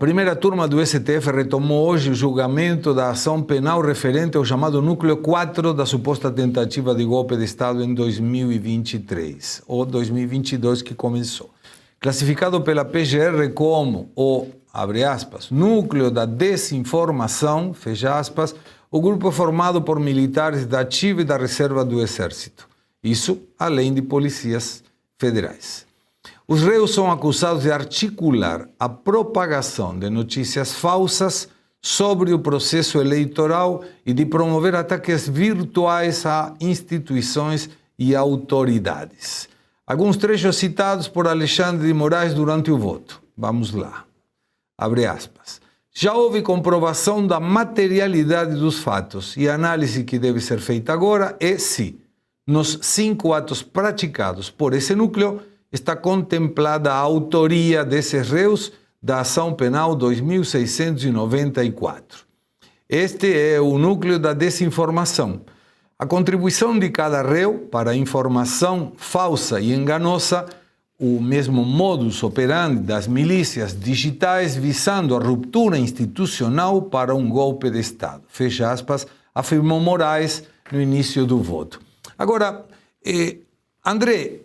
primeira turma do STF retomou hoje o julgamento da ação penal referente ao chamado núcleo 4 da suposta tentativa de golpe de Estado em 2023, ou 2022 que começou. Classificado pela PGR como o, abre aspas, núcleo da desinformação, fecha aspas, o grupo é formado por militares da ativa e da reserva do Exército. Isso além de polícias federais. Os réus são acusados de articular a propagação de notícias falsas sobre o processo eleitoral e de promover ataques virtuais a instituições e autoridades. Alguns trechos citados por Alexandre de Moraes durante o voto. Vamos lá. Abre aspas. Já houve comprovação da materialidade dos fatos e a análise que deve ser feita agora é se, nos 5 atos praticados por esse núcleo, está contemplada a autoria desses réus da ação penal 2694. Este é o núcleo da desinformação. A contribuição de cada réu para a informação falsa e enganosa, o mesmo modus operandi das milícias digitais visando a ruptura institucional para um golpe de Estado. Fecha aspas, afirmou Moraes no início do voto. Agora, André,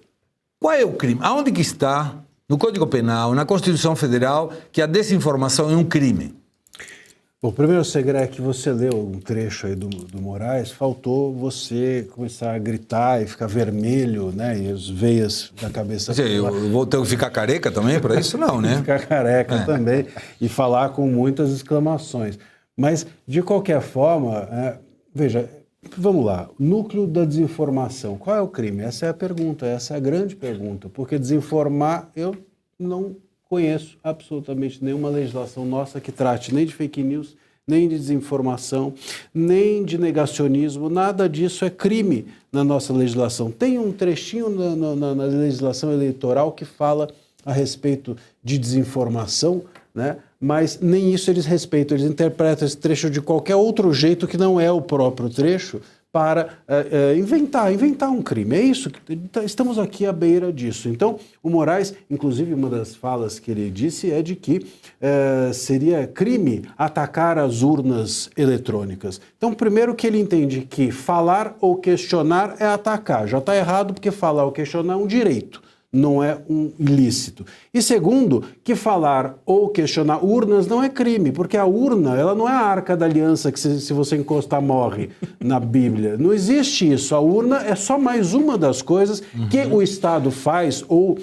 qual é o crime? Aonde que está, no Código Penal, na Constituição Federal, que a desinformação é um crime? Bom, primeiro, Segré, que você leu um trecho aí do Moraes, faltou você começar a gritar e ficar vermelho, né? E as veias da cabeça... Quer dizer, eu vou ter que ficar careca também para isso? Não, né? Ficar careca também e falar com muitas exclamações. Mas, de qualquer forma, veja... Vamos lá, núcleo da desinformação, qual é o crime? Essa é a pergunta, essa é a grande pergunta, porque desinformar, eu não conheço absolutamente nenhuma legislação nossa que trate nem de fake news, nem de desinformação, nem de negacionismo, nada disso é crime na nossa legislação. Tem um trechinho na legislação eleitoral que fala a respeito de desinformação, né? Mas nem isso eles respeitam, eles interpretam esse trecho de qualquer outro jeito que não é o próprio trecho para inventar um crime. É isso, estamos aqui à beira disso. Então, o Moraes, inclusive uma das falas que ele disse é de que seria crime atacar as urnas eletrônicas. Então, primeiro que ele entende que falar ou questionar é atacar. Já está errado porque falar ou questionar é um direito. Não é um ilícito. E segundo, que falar ou questionar urnas não é crime, porque a urna ela não é a arca da aliança que se você encostar morre na Bíblia. Não existe isso. A urna é só mais uma das coisas que o Estado faz ou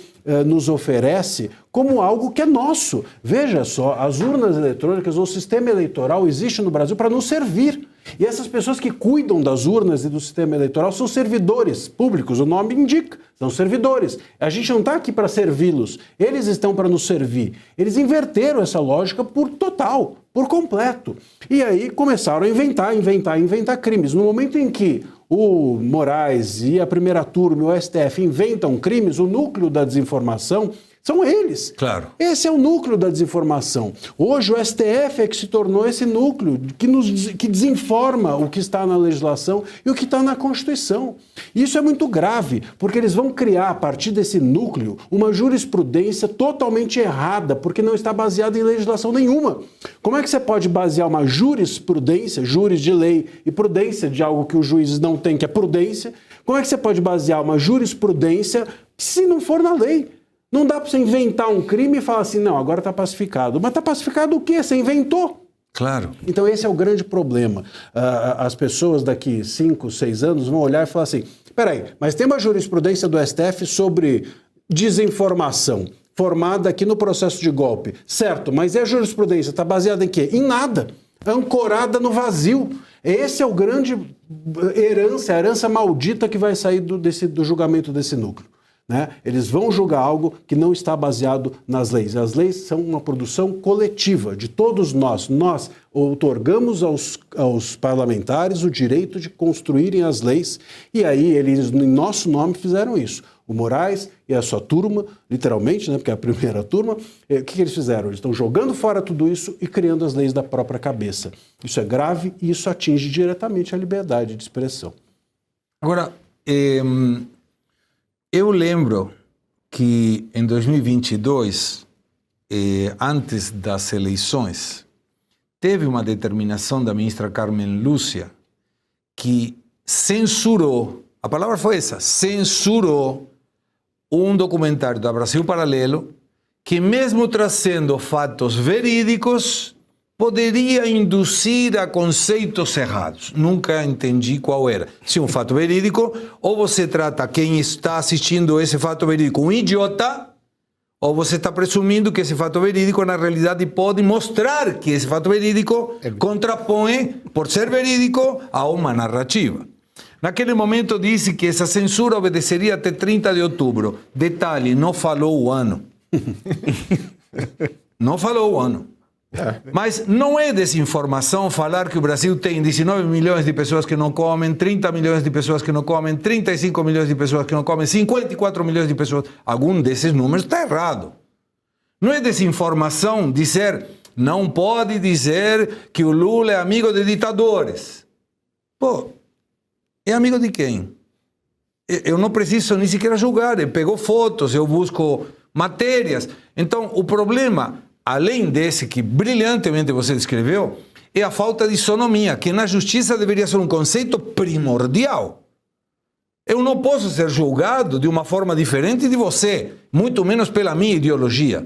nos oferece como algo que é nosso. Veja só, as urnas eletrônicas, o sistema eleitoral existe no Brasil para nos servir. E essas pessoas que cuidam das urnas e do sistema eleitoral são servidores públicos, o nome indica, são servidores. A gente não está aqui para servi-los, eles estão para nos servir. Eles inverteram essa lógica por total, por completo. E aí começaram a inventar crimes. No momento em que o Moraes e a primeira turma, o STF, inventam crimes, o núcleo da desinformação são eles. Claro. Esse é o núcleo da desinformação. Hoje o STF é que se tornou esse núcleo que desinforma o que está na legislação e o que está na Constituição. Isso é muito grave, porque eles vão criar, a partir desse núcleo, uma jurisprudência totalmente errada, porque não está baseada em legislação nenhuma. Como é que você pode basear uma jurisprudência, júris de lei e prudência de algo que os juízes não têm, que é prudência? Como é que você pode basear uma jurisprudência se não for na lei? Não dá para você inventar um crime e falar assim, não, agora está pacificado. Mas está pacificado o quê? Você inventou. Claro. Então esse é o grande problema. As pessoas daqui 5, 6 anos vão olhar e falar assim, peraí, mas tem uma jurisprudência do STF sobre desinformação formada aqui no processo de golpe. Certo, mas e a jurisprudência está baseada em quê? Em nada. Ancorada no vazio. Esse é o grande a herança maldita que vai sair do julgamento desse núcleo. Né? Eles vão julgar algo que não está baseado nas leis. As leis são uma produção coletiva de todos nós. Nós outorgamos aos parlamentares o direito de construírem as leis e aí eles, em nosso nome, fizeram isso. O Moraes e a sua turma, literalmente, né, porque é a primeira turma, o que eles fizeram? Eles estão jogando fora tudo isso e criando as leis da própria cabeça. Isso é grave e isso atinge diretamente a liberdade de expressão. Agora, eu lembro que em 2022 antes das eleições, teve uma determinação da ministra Carmen Lúcia que censurou, a palavra foi essa, censurou um documentário da Brasil Paralelo que, mesmo trazendo fatos verídicos, poderia induzir a conceitos errados. Nunca entendi qual era. Se um fato verídico, ou você trata quem está assistindo esse fato verídico um idiota, ou você está presumindo que esse fato verídico, na realidade, pode mostrar que esse fato verídico contrapõe, por ser verídico, a uma narrativa. Naquele momento disse que essa censura obedeceria até 30 de outubro. Detalhe, não falou o ano. Não falou o ano. Mas não é desinformação falar que o Brasil tem 19 milhões de pessoas que não comem, 30 milhões de pessoas que não comem, 35 milhões de pessoas que não comem, 54 milhões de pessoas. Algum desses números está errado. Não é desinformação dizer, não pode dizer que o Lula é amigo de ditadores. Pô, é amigo de quem? Eu não preciso nem sequer julgar, eu pego fotos, eu busco matérias. Então, o problema, além desse que brilhantemente você descreveu, é a falta de isonomia, que na justiça deveria ser um conceito primordial. Eu não posso ser julgado de uma forma diferente de você, muito menos pela minha ideologia.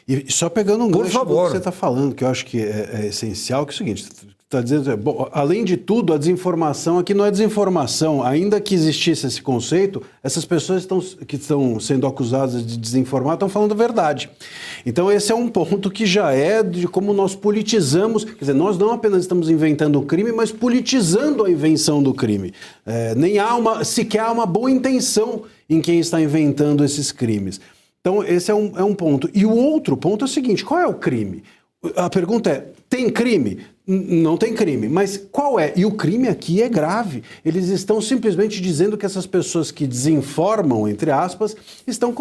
E só pegando um Por gancho favor. do que você está falando, que eu acho que é essencial, que é o seguinte, está dizendo, bom, além de tudo, a desinformação aqui não é desinformação. Ainda que existisse esse conceito, essas pessoas que estão sendo acusadas de desinformar estão falando a verdade. Então esse é um ponto que já é de como nós politizamos, quer dizer, nós não apenas estamos inventando o crime, mas politizando a invenção do crime. Nem há sequer há uma boa intenção em quem está inventando esses crimes. Então, esse é um ponto. E o outro ponto é o seguinte, qual é o crime? A pergunta é, tem crime? Não tem crime, mas qual é? E o crime aqui é grave. Eles estão simplesmente dizendo que essas pessoas que desinformam, entre aspas, estão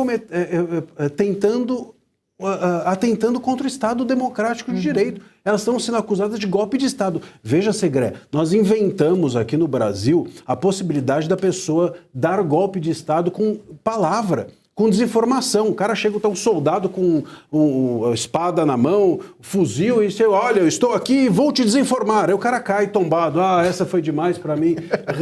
atentando contra o Estado democrático de direito. Elas estão sendo acusadas de golpe de Estado. Veja, Segré, nós inventamos aqui no Brasil a possibilidade da pessoa dar golpe de Estado com palavra, com desinformação. O cara chega, tá um soldado com uma espada na mão, fuzil, e você, olha, eu estou aqui, vou te desinformar. Aí o cara cai tombado. Essa foi demais para mim,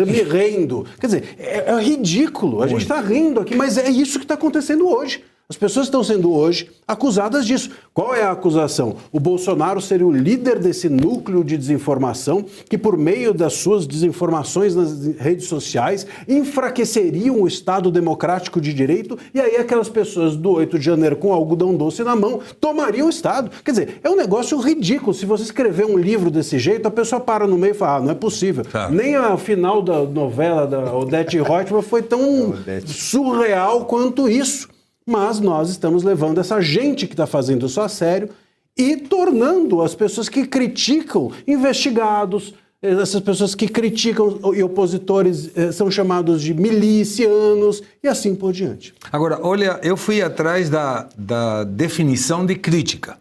me rendo. Quer dizer, é ridículo. A gente está rindo aqui, mas é isso que está acontecendo hoje. As pessoas estão sendo hoje acusadas disso. Qual é a acusação? O Bolsonaro seria o líder desse núcleo de desinformação que, por meio das suas desinformações nas redes sociais, enfraqueceriam o Estado democrático de direito, e aí aquelas pessoas do 8 de janeiro com algodão doce na mão tomariam o Estado. Quer dizer, é um negócio ridículo. Se você escrever um livro desse jeito, a pessoa para no meio e fala, não é possível. Tá. Nem a final da novela da Odete Roitman foi tão surreal quanto isso. Mas nós estamos levando essa gente que está fazendo isso a sério e tornando as pessoas que criticam investigados, essas pessoas que criticam e opositores são chamados de milicianos e assim por diante. Agora, olha, eu fui atrás da definição de crítica,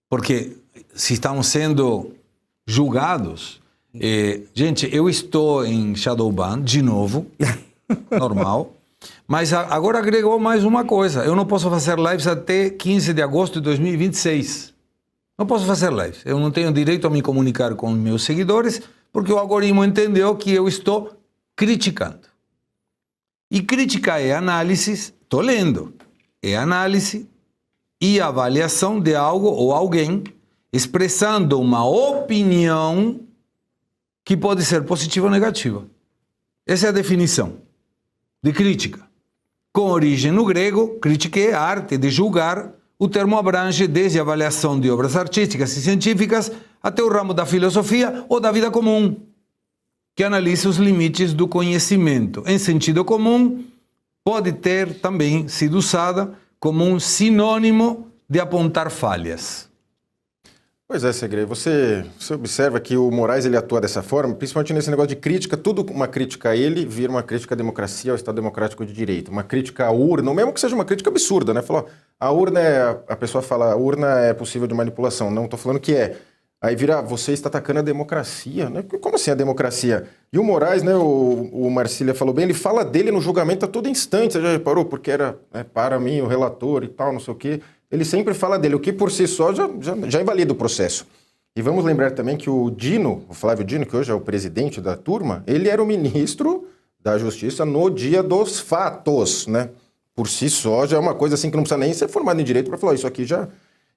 porque se estão sendo julgados... gente, eu estou em Shadowban, de novo, normal... Mas agora agregou mais uma coisa. Eu não posso fazer lives até 15 de agosto de 2026. Não posso fazer lives. Eu não tenho direito a me comunicar com meus seguidores porque o algoritmo entendeu que eu estou criticando. E crítica é análise, estou lendo, é análise e avaliação de algo ou alguém expressando uma opinião que pode ser positiva ou negativa. Essa é a definição de crítica. Com origem no grego, crítica é a arte de julgar. O termo abrange desde a avaliação de obras artísticas e científicas até o ramo da filosofia ou da vida comum, que analisa os limites do conhecimento. Em sentido comum, pode ter também sido usada como um sinônimo de apontar falhas. Pois é, Segré, você observa que o Moraes ele atua dessa forma, principalmente nesse negócio de crítica, tudo uma crítica a ele vira uma crítica à democracia, ao Estado Democrático de Direito, uma crítica à urna, mesmo que seja uma crítica absurda, né? Falou, a urna a pessoa fala, a urna é possível de manipulação, não estou falando que é. Aí vira, você está atacando a democracia, né? Como assim a democracia? E o Moraes, né, o Marcília falou bem, ele fala dele no julgamento a todo instante, você já reparou? Porque era, para mim, o relator e tal, não sei o quê. ele sempre fala dele, o que por si só já invalida o processo. E vamos lembrar também que o Dino, o Flávio Dino, que hoje é o presidente da turma, ele era o ministro da Justiça no dia dos fatos, né? Por si só já é uma coisa assim que não precisa nem ser formado em direito para falar, isso aqui já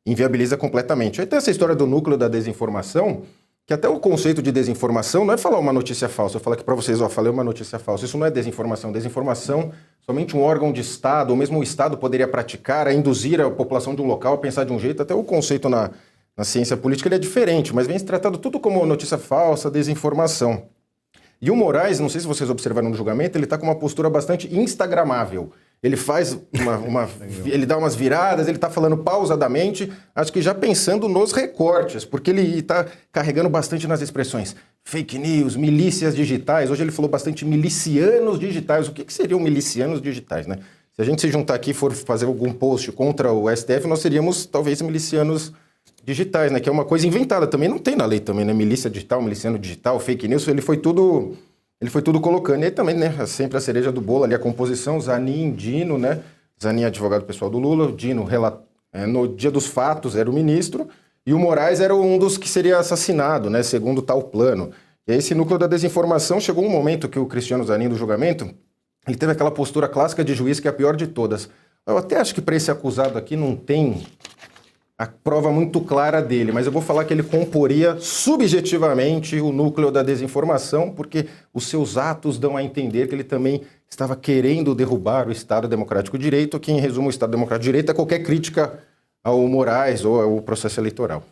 inviabiliza completamente. Aí tem essa história do núcleo da desinformação, que até o conceito de desinformação não é falar uma notícia falsa. Eu falo aqui para vocês, falei uma notícia falsa. Isso não é desinformação. Desinformação, somente um órgão de Estado, ou mesmo o Estado poderia praticar, a induzir a população de um local a pensar de um jeito. Até o conceito na ciência política ele é diferente, mas vem se tratado tudo como notícia falsa, desinformação. E o Moraes, não sei se vocês observaram no julgamento, ele está com uma postura bastante instagramável. Ele faz ele dá umas viradas, ele está falando pausadamente, acho que já pensando nos recortes, porque ele está carregando bastante nas expressões fake news, milícias digitais. Hoje ele falou bastante milicianos digitais. O que seriam milicianos digitais, né? Se a gente se juntar aqui e for fazer algum post contra o STF, nós seríamos talvez milicianos digitais, né? Que é uma coisa inventada. Também não tem na lei também, né? Milícia digital, miliciano digital, fake news, ele foi tudo colocando. E aí também, né, sempre a cereja do bolo ali, a composição, Zanin, Dino, né? Zanin, advogado pessoal do Lula, Dino, no dia dos fatos, era o ministro, e o Moraes era um dos que seria assassinado, né, segundo tal plano. E aí esse núcleo da desinformação, chegou um momento que o Cristiano Zanin, do julgamento, ele teve aquela postura clássica de juiz que é a pior de todas. Eu até acho que para esse acusado aqui não tem a prova muito clara dele, mas eu vou falar que ele comporia subjetivamente o núcleo da desinformação, porque os seus atos dão a entender que ele também estava querendo derrubar o Estado Democrático de Direito, que, em resumo, o Estado Democrático de Direito é qualquer crítica ao Moraes ou ao processo eleitoral.